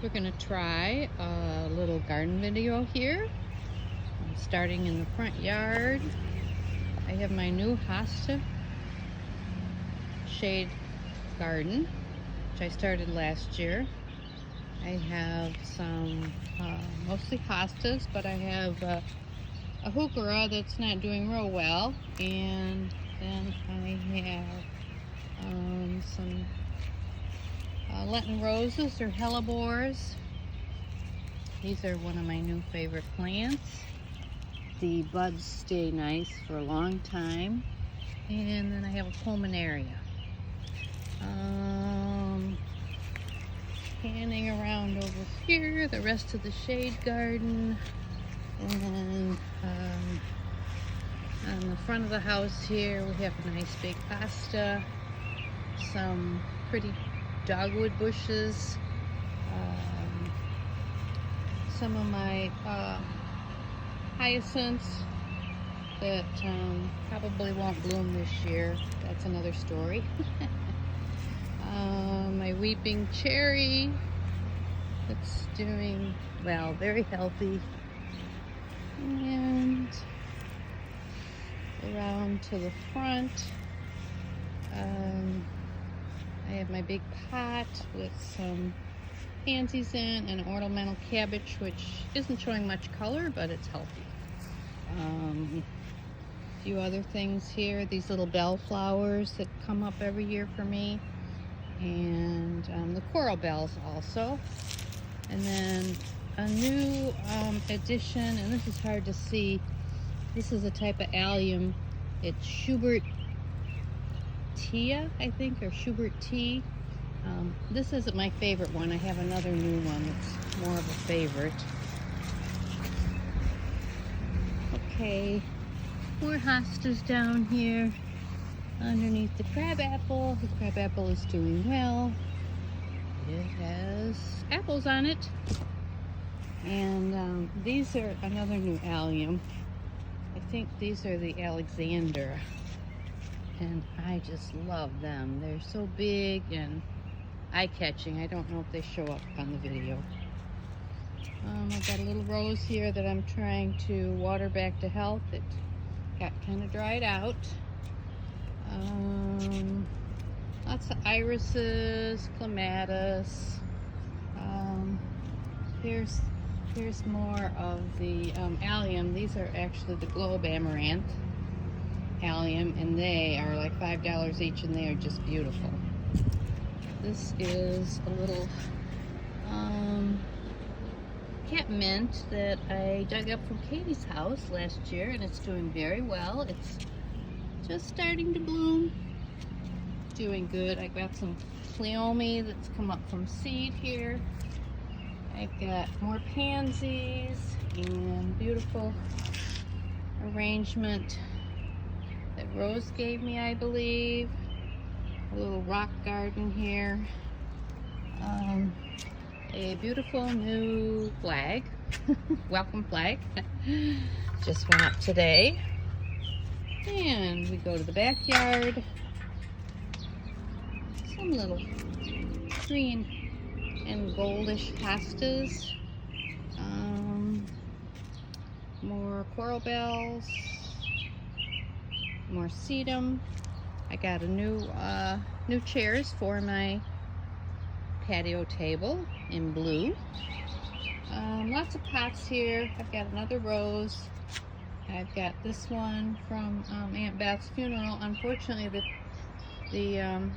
We're going to try a little garden video here. I'm starting in the front yard. I have my new hosta shade garden, which I started last year. I have some mostly hostas, but I have a heuchera that's not doing real well, and then I have some Lenten roses or hellebores. These are one of my new favorite plants. The buds stay nice for a long time. And then I have a pulmonaria. Panning around over here, the rest of the shade garden. And on the front of the house here, we have a nice big hosta, some pretty dogwood bushes, some of my hyacinths that probably won't bloom this year. That's another story. My weeping cherry that's doing well, very healthy. And around to the front, I have my big pot with some pansies in and ornamental cabbage, which isn't showing much color, but it's healthy. A few other things here, these little bellflowers that come up every year for me, and the coral bells also. And then a new addition, and this is hard to see, this is a type of allium. It's Schubert Tia, I think, or Schubert Tea. This isn't my favorite one. I have another new one that's more of a favorite. Okay, more hostas down here underneath the crabapple. The crabapple is doing well. It has apples on it. And these are another new allium. I think these are the Alexander. And I just love them. They're so big and eye-catching. I don't know if they show up on the video. I've got a little rose here that I'm trying to water back to health. It got kind of dried out. Lots of irises, clematis. Here's more of the allium. These are actually the globe amaranth allium, and they are like $5 each, and they are just beautiful. This is a little catmint that I dug up from Katie's house last year, and it's doing very well. It's just starting to bloom. Doing good. I got some cleome that's come up from seed here. I've got more pansies and beautiful arrangement that Rose gave me, I believe. A little rock garden here. A beautiful new flag, welcome flag, just went up today. And we go to the backyard. Some little green and goldish hostas. More coral bells. More sedum. I got a new chairs for my patio table in blue. Lots of pots here. I've got another rose. I've got this one from Aunt Beth's funeral. Unfortunately, the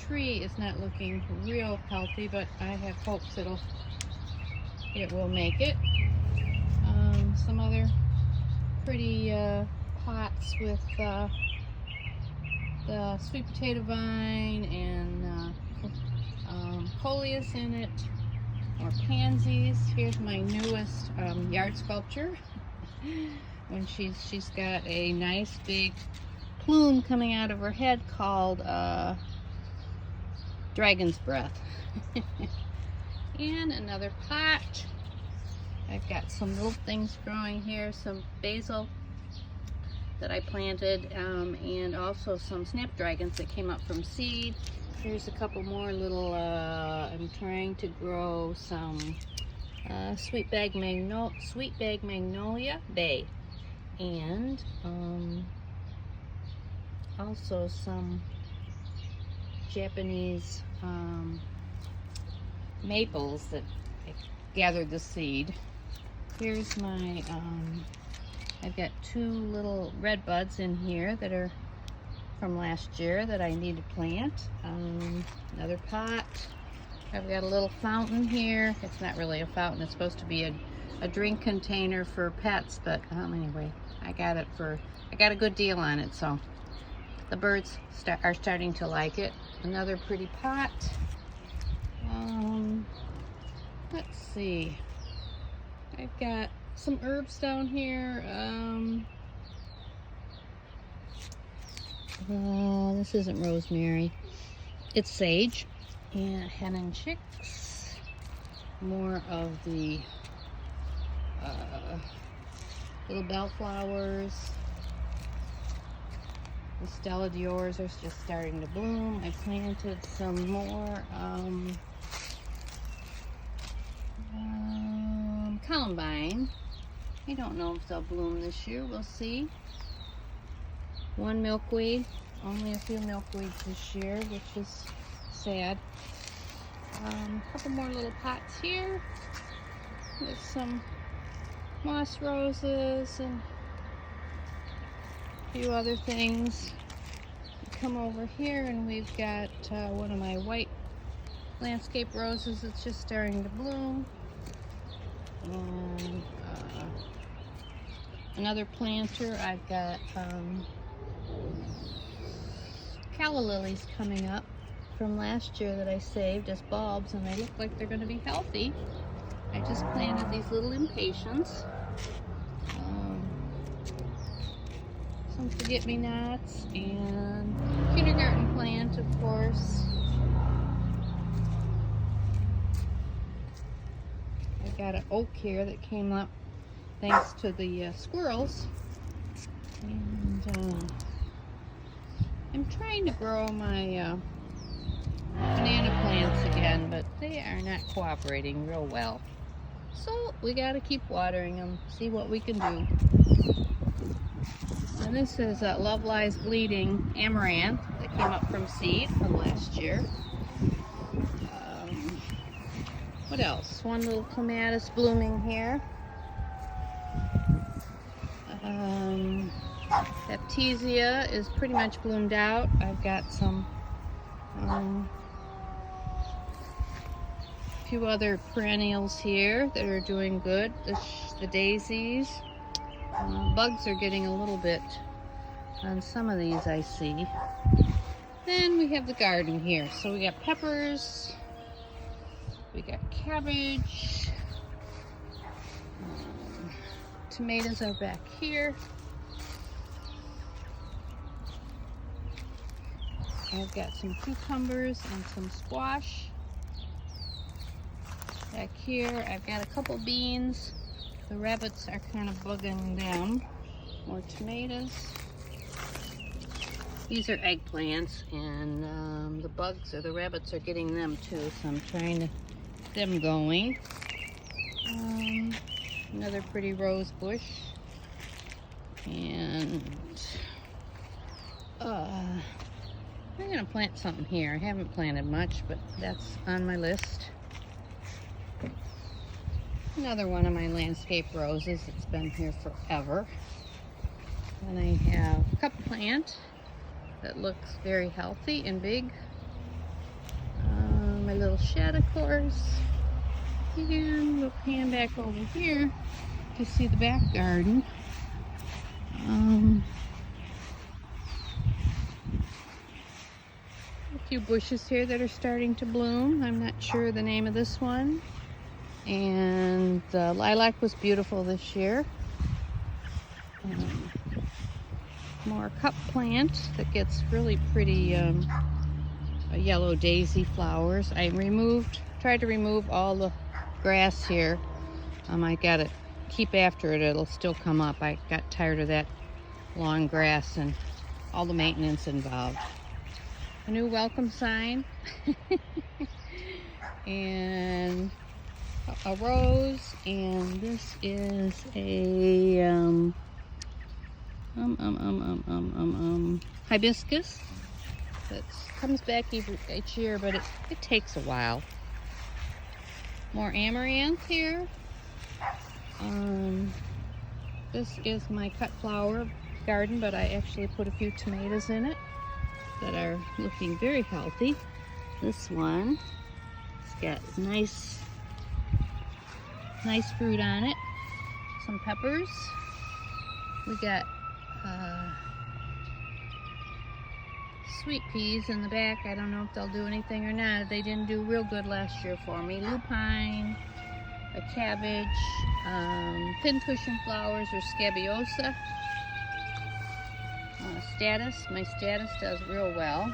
tree is not looking real healthy, but I have hopes it will make it. Some other pretty pots with the sweet potato vine and coleus in it, or pansies. Here's my newest yard sculpture. When she's got a nice big plume coming out of her head called dragon's breath. And another pot. I've got some little things growing here, some basil that I planted, and also some snapdragons that came up from seed. Here's a couple more little, I'm trying to grow some sweet bag magnolia bay, and also some Japanese maples that I gathered the seed. Here's my, I've got 2 little red buds in here that are from last year that I need to plant. Another pot. I've got a little fountain here. It's not really a fountain, it's supposed to be a drink container for pets, but anyway, I got a good deal on it, so the birds are starting to like it. Another pretty pot. Let's see. I've got some herbs down here. This isn't rosemary. It's sage. And hen and chicks. More of the little bellflowers. The Stella Diors are just starting to bloom. I planted some more columbine. I don't know if they'll bloom this year. We'll see. 1 milkweed. Only a few milkweeds this year, which is sad. A couple more little pots here with some moss roses and a few other things. Come over here and we've got one of my white landscape roses that's just starting to bloom. And another planter. I've got calla lilies coming up from last year that I saved as bulbs, and they look like they're going to be healthy. I just planted these little impatiens. Some forget-me-nots and kindergarten plant, of course. I got an oak here that came up thanks to the squirrels. And I'm trying to grow my banana plants again, but they are not cooperating real well. So we got to keep watering them, see what we can do. And this is Love Lies Bleeding Amaranth that came up from seed from last year. What else? One little clematis blooming here. Baptisia is pretty much bloomed out. I've got some few other perennials here that are doing good. The daisies. Bugs are getting a little bit on some of these, I see. Then we have the garden here. So we got peppers, we got cabbage, tomatoes are back here. I've got some cucumbers and some squash back here. I've got a couple beans. The rabbits are kind of bugging them. More tomatoes. These are eggplants, and the bugs or the rabbits are getting them too, so I'm trying to get them going. Another pretty rose bush. And I'm going to plant something here. I haven't planted much, but that's on my list. Another one of my landscape roses. It's been here forever. And I have a cup plant that looks very healthy and big. My little shed, of course. And we'll pan back over here to see the back garden. A few bushes here that are starting to bloom. I'm not sure the name of this one. And the lilac was beautiful this year. More cup plant that gets really pretty yellow daisy flowers. I tried to remove all the grass here. I gotta keep after it, it'll still come up. I got tired of that long grass and all the maintenance involved. a new welcome sign. And a rose, and this is a hibiscus that comes back each year, but it takes a while. More amaranth here. This is my cut flower garden, but I actually put a few tomatoes in it that are looking very healthy. This one, it's got nice fruit on it. Some peppers. We got sweet peas in the back. I don't know if they'll do anything or not. They didn't do real good last year for me. Lupine, a cabbage, pincushion flowers or scabiosa. My status does real well.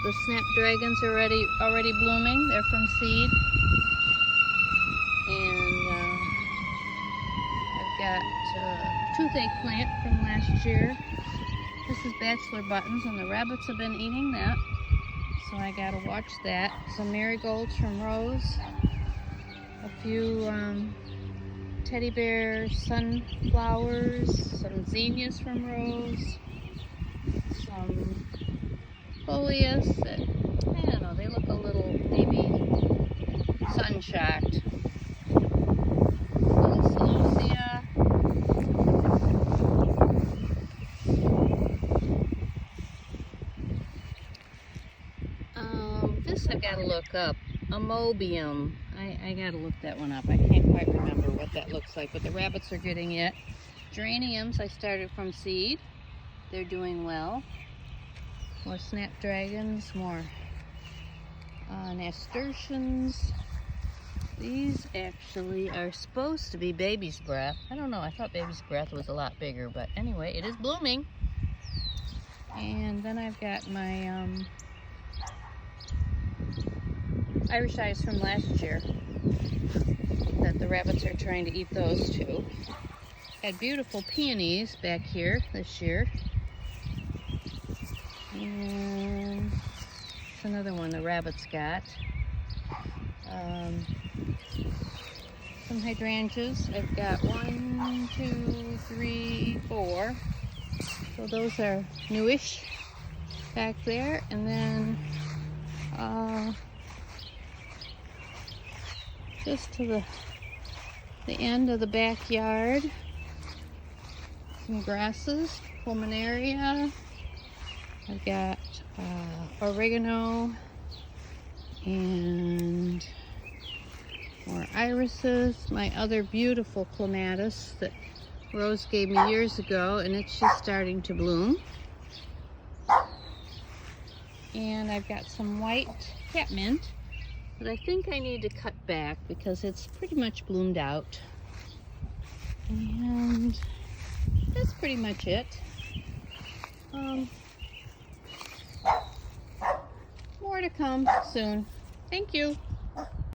The snapdragons are already blooming. They're from seed. And I've got a toothache plant from last year. This is bachelor buttons, and the rabbits have been eating that, so I gotta watch that. Some marigolds from Rose, a few teddy bear sunflowers, some zinnias from Rose, some folias that, I don't know, they look a little maybe sun-shocked. Little celosia. This I've got to look up. Amobium. I got to look that one up. I can't quite remember what that looks like, but the rabbits are getting it. Geraniums I started from seed. They're doing well. More snapdragons, more nasturtiums. These actually are supposed to be baby's breath. I don't know, I thought baby's breath was a lot bigger, but anyway, it is blooming. And then I've got my Irish eyes from last year that the rabbits are trying to eat those too. Had beautiful peonies back here this year. And it's another one the rabbits got. Some hydrangeas. I've got 1, 2, 3, 4. So those are newish back there. And then just to the end of the backyard, some grasses, Pulmonaria. I've got oregano and more irises. My other beautiful clematis that Rose gave me years ago, and it's just starting to bloom. And I've got some white catmint that I think I need to cut back because it's pretty much bloomed out. And that's pretty much it. More to come soon. Thank you.